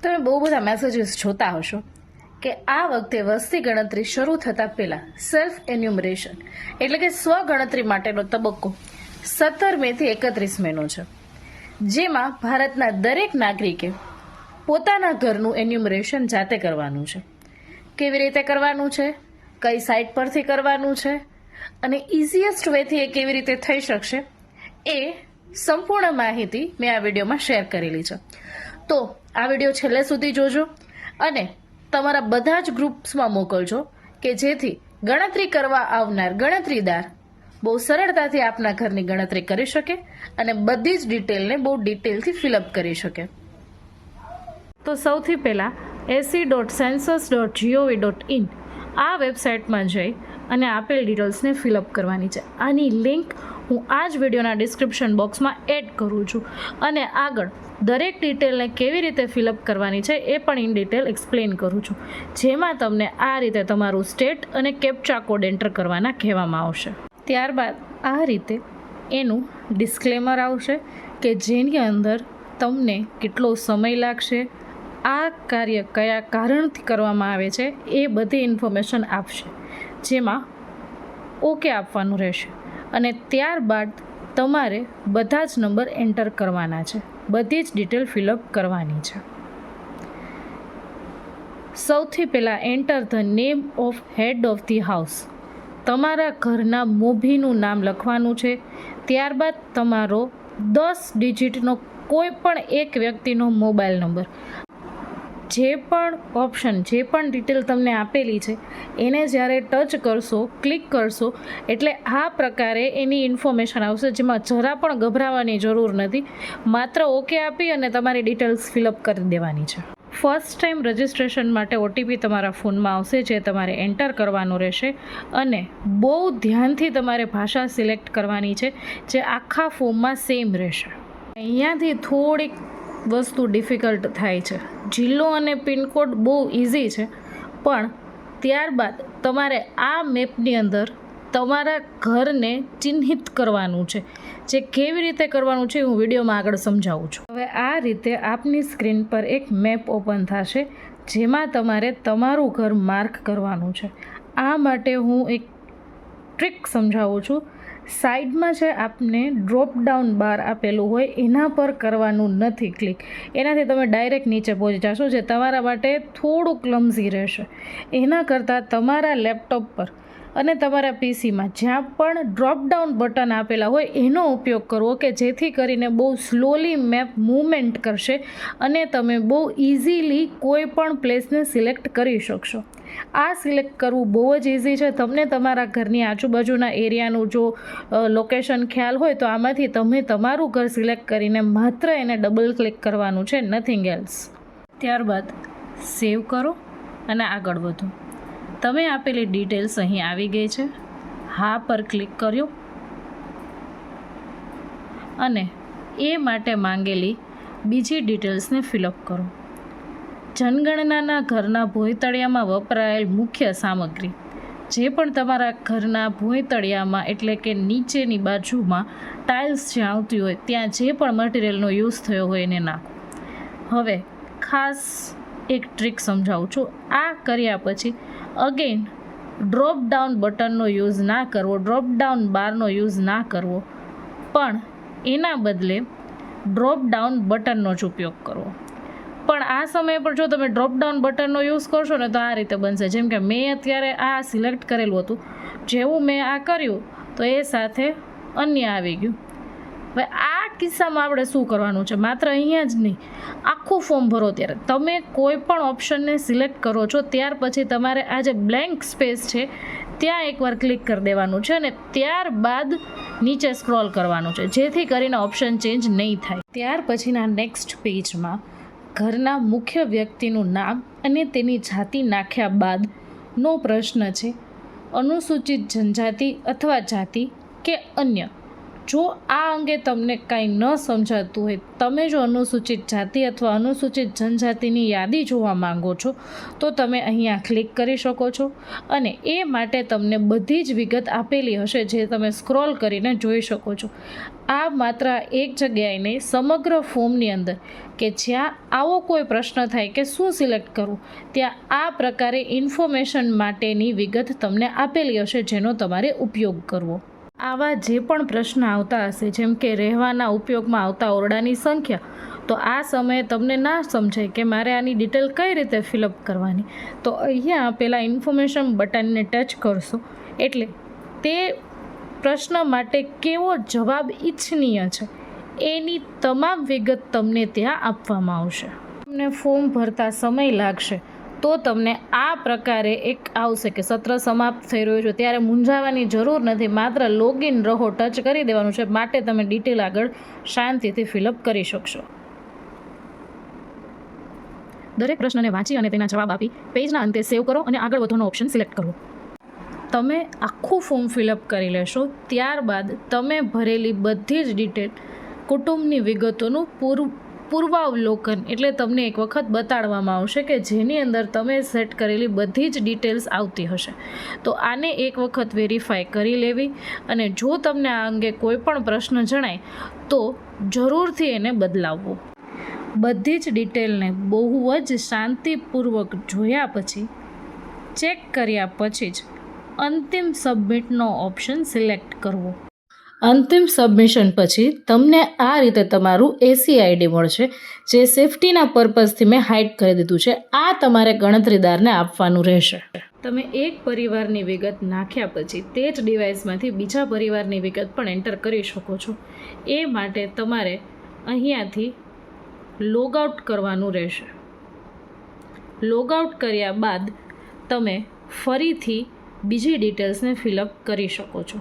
તમે બહુ બધા મેસેજીસ જોતા હશો કે આ વખતે વસ્તી ગણતરી શરૂ થતાં પહેલા સેલ્ફ એન્યુમરેશન એટલે કે સ્વગણતરી માટેનો તબક્કો 17 મેથી 31 મેનો છે, જેમાં ભારતના દરેક નાગરિકે પોતાના ઘરનું એન્યુમરેશન જાતે કરવાનું છે. કેવી રીતે કરવાનું છે, કઈ સાઇટ પરથી કરવાનું છે અને ઇઝીએસ્ટ વેથી એ કેવી રીતે થઈ શકશે, એ સંપૂર્ણ માહિતી મેં આ વિડીયોમાં શેર કરેલી છે. તો આ વિડીયો છેલ્લે સુધી જોજો અને તમારા બધા જ ગ્રુપ્સમાં મોકલજો કે જેથી ગણતરી કરવા આવનાર ગણતરીદાર બહુ સરળતાથી આપના ઘરની ગણતરી કરી શકે અને બધી જ ડિટેલને બહુ ડિટેલથી ફિલઅપ કરી શકે. તો સૌથી પહેલાં se.census.gov.in આ વેબસાઇટમાં જઈ અને આપેલ ડિટેલ્સને ફિલઅપ કરવાની છે. આની લિંક હું આ જ વિડીયોના ડિસ્ક્રિપ્શન બોક્સમાં એડ કરું છું અને આગળ દરેક ડિટેલને કેવી રીતે ફિલઅપ કરવાની છે એ પણ ઇન ડિટેલ એક્સપ્લેન કરું છું, જેમાં તમને આ રીતે તમારું સ્ટેટ અને કેપ્ચા કોડ એન્ટર કરવાના કહેવામાં આવશે. ત્યારબાદ આ રીતે એનું ડિસ્ક્લેમર આવશે કે જેની અંદર તમને કેટલો સમય લાગશે, આ કાર્ય કયા કારણથી કરવામાં આવે છે એ બધી ઇન્ફોર્મેશન આપશે, જેમાં ઓકે આપવાનું રહેશે અને ત્યારબાદ તમારે બધા જ નંબર એન્ટર કરવાના છે, બધી જ ડિટેલ ફિલઅપ કરવાની છે. સૌથી પહેલાં enter the name of head of the house, તમારા ઘરના મોભીનું નામ લખવાનું છે. ત્યારબાદ તમારો 10 ડિજિટનો કોઈ પણ એક વ્યક્તિનો મોબાઈલ નંબર, જે પણ ઓપ્શન જે પણ ડિટેલ તમને આપેલી છે એને જ્યારે ટચ કરશો, ક્લિક કરશો એટલે આ પ્રકારે એની ઇન્ફોર્મેશન આવશે, જેમાં જરા પણ ગભરાવાની જરૂર નથી. માત્ર ઓકે આપી અને તમારી ડિટેલ્સ ફિલઅપ કરી દેવાની છે. ફર્સ્ટ ટાઈમ રજિસ્ટ્રેશન માટે ઓટીપી તમારા ફોનમાં આવશે, જે તમારે એન્ટર કરવાનું રહેશે અને બહુ ધ્યાનથી તમારે ભાષા સિલેક્ટ કરવાની છે, જે આખા ફોર્મમાં સેમ રહેશે. અહીંયાથી થોડીક વસ્તુ ડિફિકલ્ટ થાય છે. જિલ્લો અને પિનકોડ બહુ ઇઝી છે, પણ ત્યારબાદ તમારે આ મેપની અંદર તમારા ઘરને ચિહ્નિત કરવાનું છે, જે કેવી રીતે કરવાનું છે હું વિડીયોમાં આગળ સમજાવું છું. હવે આ રીતે આપની સ્ક્રીન પર એક મેપ ઓપન થશે, જેમાં તમારે તમારું ઘર માર્ક કરવાનું છે. આ માટે હું એક ટ્રીક સમજાવું છું. સાઈડમાં છે આપને ડ્રોપ ડાઉન બાર આપેલું હોય એના પર કરવાનું નથી ક્લિક, એનાથી તમે ડાયરેક્ટ નીચે પહોંચી જશો, જે તમારા માટે થોડું ક્લમઝી રહેશે. એના કરતાં તમારા લેપટોપ પર અને તમારા પીસીમાં જ્યાં પણ ડ્રોપ ડાઉન બટન આપેલા હોય એનો ઉપયોગ કરવો, કે જેથી કરીને બહુ સ્લોલી મેપ મૂવમેન્ટ કરશે અને તમે બહુ ઇઝીલી કોઈ પણ પ્લેસને સિલેક્ટ કરી શકશો. આ સિલેક્ટ કરવું બહુ જ ઇઝી છે. તમને તમારા ઘરની આજુબાજુના એરિયાનું જો લોકેશન ખ્યાલ હોય તો આમાંથી તમે તમારું ઘર સિલેક્ટ કરીને માત્ર એને ડબલ ક્લિક કરવાનું છે, નથિંગ એલ્સ. ત્યારબાદ સેવ કરો અને આગળ વધો. તમે આપેલી ડિટેલ્સ અહીં આવી ગઈ છે. હા પર ક્લિક કર્યો અને એ માટે માંગેલી બીજી ડિટેલ્સને ફિલઅપ કરો. જનગણનાના ઘરના ભોંયતળિયામાં વપરાયેલ મુખ્ય સામગ્રી, જે પણ તમારા ઘરના ભોંયતળિયામાં એટલે કે નીચેની બાજુમાં ટાઇલ્સ જ્યાં આવતી હોય ત્યાં જે પણ મટીરિયલનો યુઝ થયો હોય એને નાખો. હવે ખાસ એક ટ્રીક સમજાવું છું. આ કર્યા પછી અગેન ડ્રોપ ડાઉન બટનનો યુઝ ના કરવો, ડ્રોપ ડાઉન બારનો યુઝ ના કરવો, પણ એના બદલે ડ્રોપ ડાઉન બટનનો જ ઉપયોગ કરવો. પણ આ સમયે પણ જો તમે ડ્રોપ ડાઉન બટનનો યુઝ કરશો ને તો આ રીતે બનશે, જેમ કે મેં અત્યારે આ સિલેક્ટ કરેલું હતું, જેવું મેં આ કર્યું તો એ સાથે અન્ય આવી ગયું. હવે આ કિસ્સામાં આપણે શું કરવાનું છે, માત્ર અહીંયા જ નહીં, આખું ફોર્મ ભરો ત્યારે તમે કોઈ પણ ઓપ્શનને સિલેક્ટ કરો છો ત્યાર પછી તમારે આ જે બ્લેન્ક સ્પેસ છે ત્યાં એકવાર ક્લિક કરી દેવાનું છે અને ત્યારબાદ નીચે સ્ક્રોલ કરવાનું છે, જેથી કરીને ઓપ્શન ચેન્જ નહીં થાય. ત્યાર પછીના નેક્સ્ટ પેજમાં ઘરના મુખ્ય વ્યક્તિનું નામ અને તેની જાતિ નાખ્યા બાદનો પ્રશ્ન છે, અનુસૂચિત જનજાતિ અથવા જાતિ કે અન્ય જો આ અંગે તમને કાંઈ ન સમજાતું હોય, તમે જો અનુસૂચિત જાતિ અથવા અનુસૂચિત જનજાતિની યાદી જોવા માંગો છો તો તમે અહીંયા ક્લિક કરી શકો છો અને એ માટે તમને બધી જ વિગત આપેલી હશે જે તમે સ્ક્રોલ કરીને જોઈ શકો છો. આ માત્ર એક જગ્યાએ નહીં, સમગ્ર ફોર્મની અંદર કે જ્યાં આવો કોઈ પ્રશ્ન થાય કે શું સિલેક્ટ કરવું, ત્યાં આ પ્રકારે ઇન્ફોર્મેશન માટેની વિગત તમને આપેલી હશે જેનો તમારે ઉપયોગ કરવો. આવા જે પણ પ્રશ્ન આવતા હશે, જેમ કે રહેવાના ઉપયોગમાં આવતા ઓરડાની સંખ્યા, તો આ સમયે તમને ના સમજાય કે મારે આની ડિટેલ કઈ રીતે ફિલઅપ કરવાની, તો અહીંયા પેલા ઇન્ફોર્મેશન બટનને ટચ કરશો એટલે તે પ્રશ્ન માટે કેવો જવાબ ઈચ્છનીય છે એની તમામ વિગત તમને ત્યાં આપવામાં આવશે. તમને ફોર્મ ભરતા સમય લાગશે તો તમને આ પ્રકારે એક આવશે કે સત્ર સમાપ્ત થઈ રહ્યું છે. ત્યારે મૂંઝાવાની જરૂર નથી, માત્ર લોગિન રહો, ટચ કરી દેવાનું છે, માટે તમે ડિટેલ આગળ શાંતિથી ફિલઅપ કરી શકશો. દરેક પ્રશ્નને વાંચી અને તેના જવાબ આપી પેજના અંતે સેવ કરો અને આગળ વધવાનો ઓપ્શન સિલેક્ટ કરો. તમે આખું ફોર્મ ફિલઅપ કરી લેશો, ત્યારબાદ તમે ભરેલી બધી જ ડિટેલ, કુટુંબની વિગતોનું પૂર્વાવલોકન એટલે તમને એક વખત બતાડવામાં આવશે કે જેની અંદર તમે સેટ કરેલી બધી જ ડિટેલ્સ આવતી હશે. તો આને એક વખત વેરીફાઈ કરી લેવી અને જો તમને આ અંગે કોઈ પણ પ્રશ્ન જણાય તો જરૂરથી એને બદલાવવો. બધી જ ડિટેલને બહુ જ શાંતિપૂર્વક જોયા પછી, ચેક કર્યા પછી જ અંતિમ સબમિટનો ઓપ્શન સિલેક્ટ કરવો. અંતિમ સબમિશન પછી તમને આ રીતે તમારું ACID મળશે, જે સેફટીના પર્પઝથી મેં હાઇડ કરી દીધું છે. આ તમારે ગણતરીદારને આપવાનું રહેશે. તમે એક પરિવારની વિગત નાખ્યા પછી તે જ ડિવાઇસમાંથી બીજા પરિવારની વિગત પણ એન્ટર કરી શકો છો. એ માટે તમારે અહીંયાથી લોગઆઉટ કરવાનું રહેશે. લોગઆઉટ કર્યા બાદ તમે ફરીથી બીજી ડિટેલ્સને ફિલઅપ કરી શકો છો.